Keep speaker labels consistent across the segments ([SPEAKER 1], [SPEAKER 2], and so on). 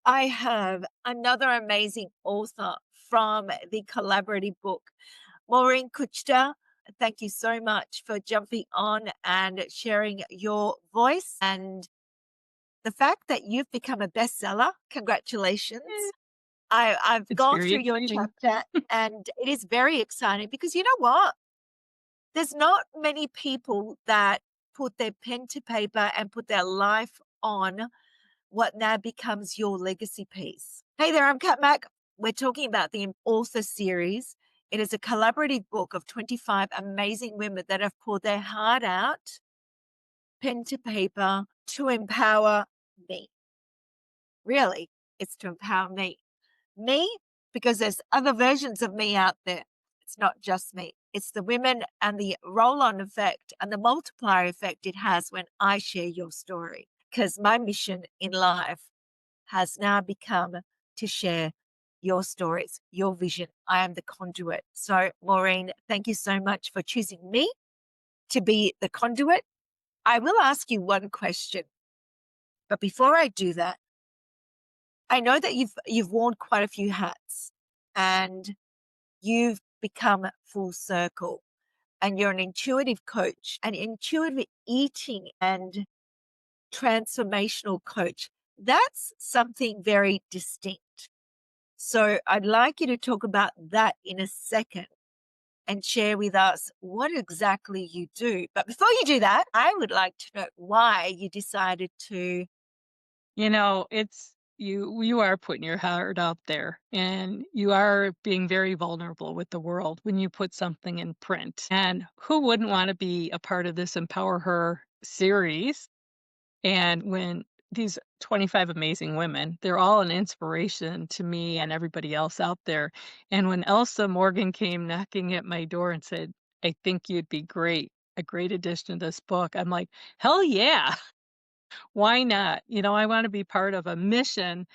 [SPEAKER 1] I have another amazing author from the collaborative book, Maureen Kuchta. Thank you so much for jumping on and sharing your voice and the fact that you've become a bestseller.
[SPEAKER 2] Eh,
[SPEAKER 1] Congratulations. I've
[SPEAKER 2] it's
[SPEAKER 1] gone
[SPEAKER 2] very
[SPEAKER 1] through your
[SPEAKER 2] exciting.
[SPEAKER 1] chapter and it is very exciting because you know what? There's not many people that put their pen to paper and put their life on what now becomes your legacy piece. Hey there, I'm Kat Mak. We're talking about the Author Series. It is a collaborative book of 25 amazing women that have poured their heart out, pen to paper, to empower me. Really, it's to empower me. Me, because there's other versions of me out there. It's not just me. It's the women and the roll on effect and the multiplier effect it has when I share your story. Because my mission in life has now become to share your stories, your vision. I am the conduit. So, Maureen, thank you so much for choosing me to be the conduit. I will ask you one question, but before I do that, I know that you've worn quite a few hats and you've become full circle and you're an intuitive coach, an intuitive eating and transformational coach. That's something very distinct. So I'd like you to talk about that in a second and share with us what exactly you do. But before you do that, I would like to know why you decided to.
[SPEAKER 2] You are putting your heart out there and you are being very vulnerable with the world when you put something in print. And who wouldn't want to be a part of this Empower Her series? And when these 25 amazing women, they're all an inspiration to me and everybody else out there. And when Elsa Morgan came knocking at my door and said, I think you'd be a great addition to this book, I'm like, hell yeah. Why not? I want to be part of a mission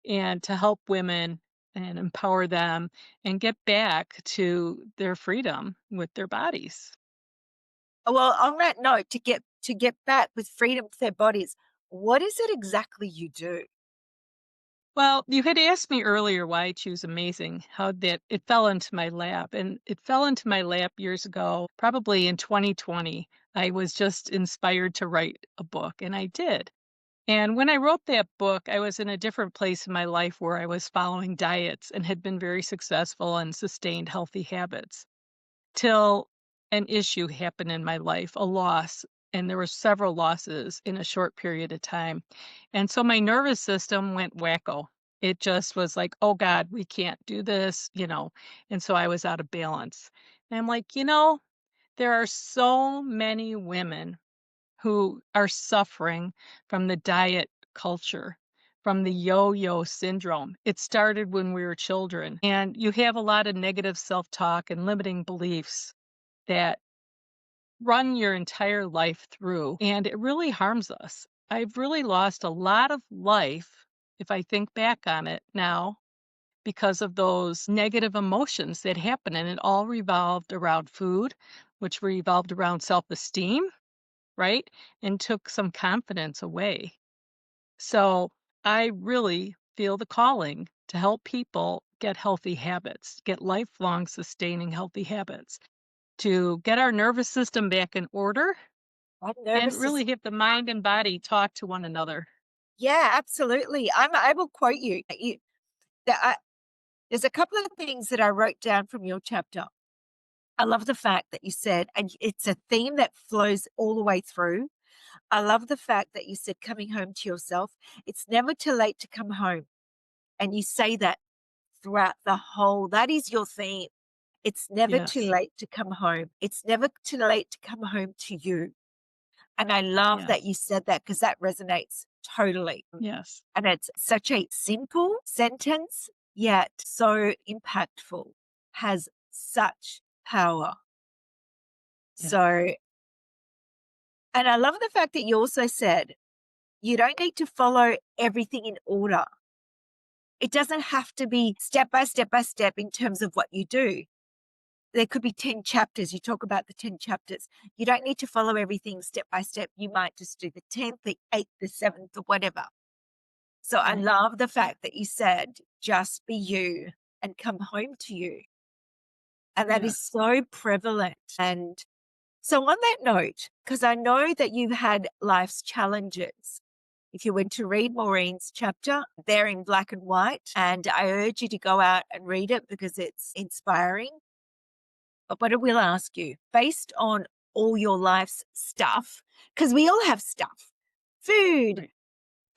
[SPEAKER 2] and to help women and empower them and get back to their freedom with their bodies.
[SPEAKER 1] Well, on that note, to get back with freedom to their bodies, what is it exactly you do?
[SPEAKER 2] Well, you had asked me earlier why I choose amazing, how that it fell into my lap. And it fell into my lap years ago, probably in 2020. I was just inspired to write a book, and I did. And when I wrote that book, I was in a different place in my life where I was following diets and had been very successful and sustained healthy habits till an issue happened in my life, a loss. And there were several losses in a short period of time. And so my nervous system went wacko. It just was like, oh God, we can't do this. And so I was out of balance. And I'm like, there are so many women who are suffering from the diet culture, from the yo-yo syndrome. It started when we were children, and you have a lot of negative self-talk and limiting beliefs that run your entire life through, and it really harms us. I've really lost a lot of life, if I think back on it now, because of those negative emotions that happen, and it all revolved around food, which revolved around self-esteem, right? And took some confidence away. So I really feel the calling to help people get healthy habits, get lifelong sustaining healthy habits, to get our nervous system back in order
[SPEAKER 1] My
[SPEAKER 2] and
[SPEAKER 1] nervous
[SPEAKER 2] really
[SPEAKER 1] system.
[SPEAKER 2] have the mind and body talk to one another.
[SPEAKER 1] Yeah, absolutely. I will quote you. There's a couple of things that I wrote down from your chapter. I love the fact that you said, and it's a theme that flows all the way through. I love the fact that you said coming home to yourself. It's never too late to come home. And you say that throughout the whole, that is your theme. It's never too
[SPEAKER 2] Yes.
[SPEAKER 1] late to come home. It's never too late to come home to you. And I love that
[SPEAKER 2] Yes.
[SPEAKER 1] you said that because that resonates totally.
[SPEAKER 2] Yes.
[SPEAKER 1] And it's such a simple sentence, yet so impactful, has such power.
[SPEAKER 2] Yes.
[SPEAKER 1] So, and I love the fact that you also said you don't need to follow everything in order. It doesn't have to be step by step by step in terms of what you do. There could be 10 chapters. You talk about the 10 chapters. You don't need to follow everything step by step. You might just do the 10th, the 8th, the 7th, or whatever. So I
[SPEAKER 2] Right.
[SPEAKER 1] love the fact that you said, "Just be you and come home to you." And that is
[SPEAKER 2] Yes.
[SPEAKER 1] so prevalent. And so on that note, because I know that you've had life's challenges, if you were to read Maureen's chapter, they're in black and white, and I urge you to go out and read it because it's inspiring. But I will ask you, based on all your life's stuff, because we all have stuff, food,
[SPEAKER 2] Right.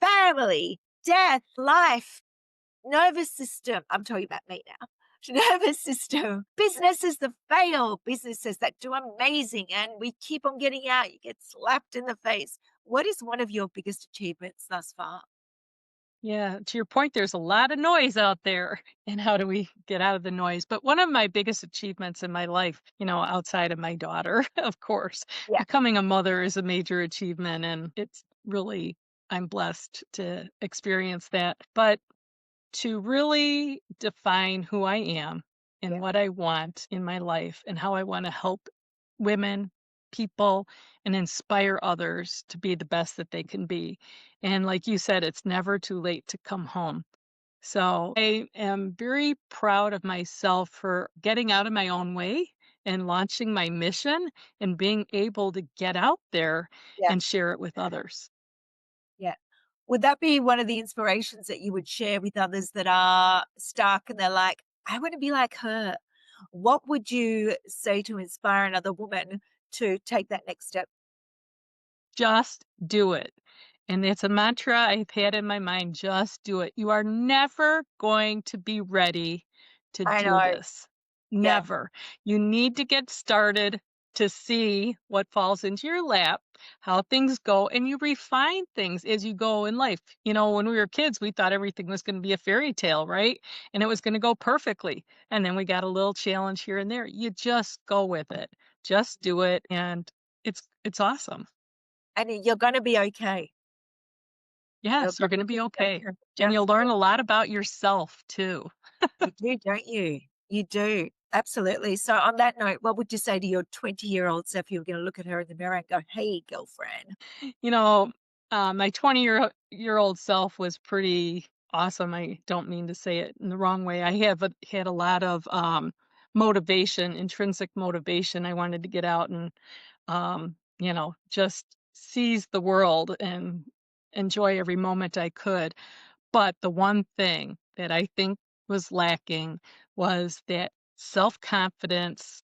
[SPEAKER 1] family, death, life, nervous system. I'm talking about me now. Nervous system, businesses that fail, businesses that do amazing, and we keep on getting out. You get slapped in the face. What is one of your biggest achievements thus far?
[SPEAKER 2] Yeah, to your point, there's a lot of noise out there. And how do we get out of the noise? But one of my biggest achievements in my life, outside of my daughter, of course,
[SPEAKER 1] Yeah,
[SPEAKER 2] becoming a mother is a major achievement. And it's really, I'm blessed to experience that. But to really define who I am and
[SPEAKER 1] yeah,
[SPEAKER 2] what I want in my life and how I want to help women, people, and inspire others to be the best that they can be. And like you said, it's never too late to come home. So I am very proud of myself for getting out of my own way and launching my mission and being able to get out there
[SPEAKER 1] yeah,
[SPEAKER 2] and share it with others.
[SPEAKER 1] yeah. Would that be one of the inspirations that you would share with others that are stuck and they're like, I want to be like her? What would you say to inspire another woman to take that next step?
[SPEAKER 2] Just do it. And it's a mantra I've had in my mind, just do it. You are never going to be ready to
[SPEAKER 1] I
[SPEAKER 2] do
[SPEAKER 1] know.
[SPEAKER 2] this.
[SPEAKER 1] Yeah.
[SPEAKER 2] Never. You need to get started to see what falls into your lap, how things go, and you refine things as you go in life. When we were kids, we thought everything was going to be a fairy tale, right? And it was going to go perfectly. And then we got a little challenge here and there. You just go with it. Just do it and it's awesome.
[SPEAKER 1] And you're going to be okay. You're
[SPEAKER 2] Yes, you're
[SPEAKER 1] going
[SPEAKER 2] gonna
[SPEAKER 1] to
[SPEAKER 2] be
[SPEAKER 1] be
[SPEAKER 2] okay,
[SPEAKER 1] okay.
[SPEAKER 2] and you'll
[SPEAKER 1] Just do
[SPEAKER 2] learn
[SPEAKER 1] it.
[SPEAKER 2] a lot about yourself too.
[SPEAKER 1] You do, don't you? You do. Absolutely. So on that note, what would you say to your 20-year-old self if you were going to look at her in the mirror and go, "Hey, girlfriend."
[SPEAKER 2] You know, my 20-year-old self was pretty awesome. I don't mean to say it in the wrong way. I have had a lot of motivation, intrinsic motivation. I wanted to get out and just seize the world and enjoy every moment I could. But the one thing that I think was lacking was that self-confidence,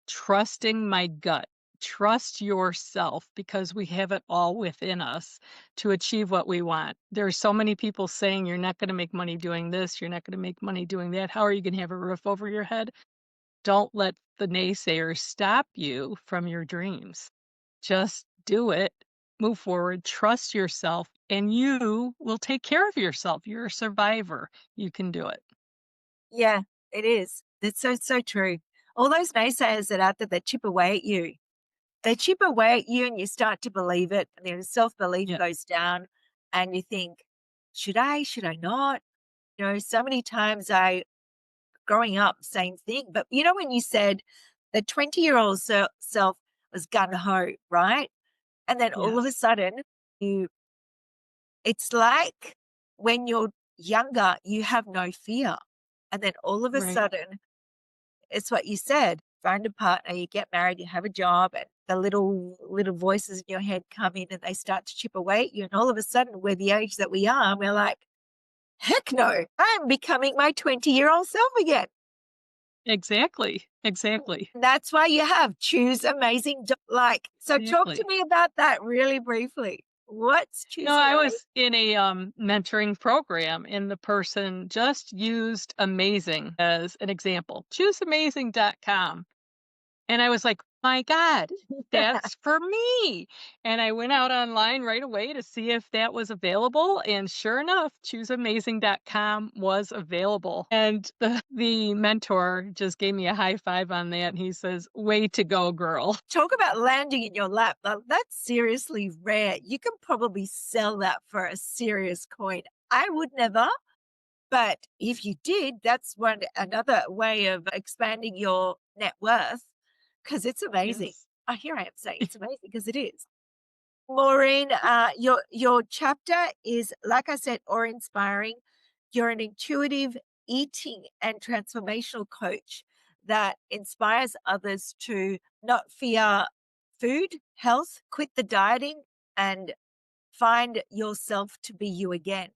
[SPEAKER 2] trusting my gut. Trust yourself because we have it all within us to achieve what we want. There are so many people saying you're not going to make money doing this, you're not going to make money doing that. How are you going to have a roof over your head? Don't let the naysayers stop you from your dreams. Just do it, move forward, trust yourself, and you will take care of yourself. You're a survivor. You can do it.
[SPEAKER 1] Yeah, it is. It's so, so true. All those naysayers that are out there that chip away at you, they chip away at you and you start to believe it. And then self belief
[SPEAKER 2] Yeah.
[SPEAKER 1] goes down and you think, should I? Should I not? So many times growing up, same thing. But when you said the 20-year-old self was gun ho, right? And then all of a
[SPEAKER 2] Yes.
[SPEAKER 1] sudden, you it's like when you're younger, you have no fear. And then all of a
[SPEAKER 2] Right.
[SPEAKER 1] sudden, it's what you said, find a partner, you get married, you have a job, and the little voices in your head come in and they start to chip away at you. And all of a sudden, we're the age that we are, and we're like, heck no, I'm becoming my 20-year-old self again.
[SPEAKER 2] Exactly. Exactly.
[SPEAKER 1] And that's why you have choose amazing. So talk to
[SPEAKER 2] Exactly.
[SPEAKER 1] me about that really briefly. What's choosing
[SPEAKER 2] I
[SPEAKER 1] amazing?
[SPEAKER 2] was in a mentoring program and the person just used amazing as an example. Chooseamazing.com. And I was like, "My god, that's for me." And I went out online right away to see if that was available, and sure enough, chooseamazing.com was available. And the mentor just gave me a high five on that, and he says, "Way to go, girl."
[SPEAKER 1] Talk about landing in your lap. That's seriously rare. You can probably sell that for a serious coin. I would never, but if you did, that's another way of expanding your net worth because it's amazing.
[SPEAKER 2] Yes.
[SPEAKER 1] I Here I am saying it's amazing because it is. Maureen, your chapter is, like I said, awe-inspiring. You're an intuitive eating and transformational coach that inspires others to not fear food, health, quit the dieting, and find yourself to be you again.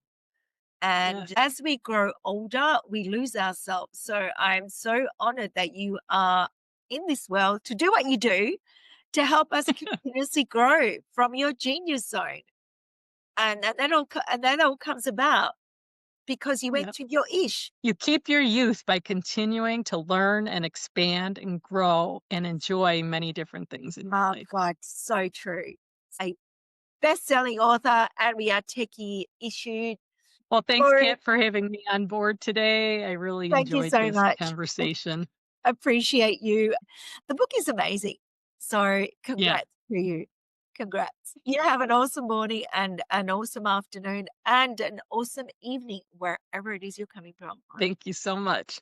[SPEAKER 1] And
[SPEAKER 2] Yes.
[SPEAKER 1] as we grow older, we lose ourselves. So I'm so honored that you are in this world to do what you do to help us continuously grow from your genius zone. And that all comes about because you went
[SPEAKER 2] Yep.
[SPEAKER 1] to your ish.
[SPEAKER 2] You keep your youth by continuing to learn and expand and grow and enjoy many different things in your
[SPEAKER 1] Oh
[SPEAKER 2] life.
[SPEAKER 1] God, so true. A best-selling author, and we are techie issued.
[SPEAKER 2] Well, thanks,
[SPEAKER 1] Maureen,
[SPEAKER 2] Kat, for having me on board today. I really
[SPEAKER 1] thank you
[SPEAKER 2] enjoyed
[SPEAKER 1] so
[SPEAKER 2] this
[SPEAKER 1] much.
[SPEAKER 2] conversation.
[SPEAKER 1] Appreciate you. The book is amazing. So
[SPEAKER 2] Yeah.
[SPEAKER 1] congrats to you. Congrats. You have an awesome morning and an awesome afternoon and an awesome evening wherever it is you're coming from.
[SPEAKER 2] Thank you so much.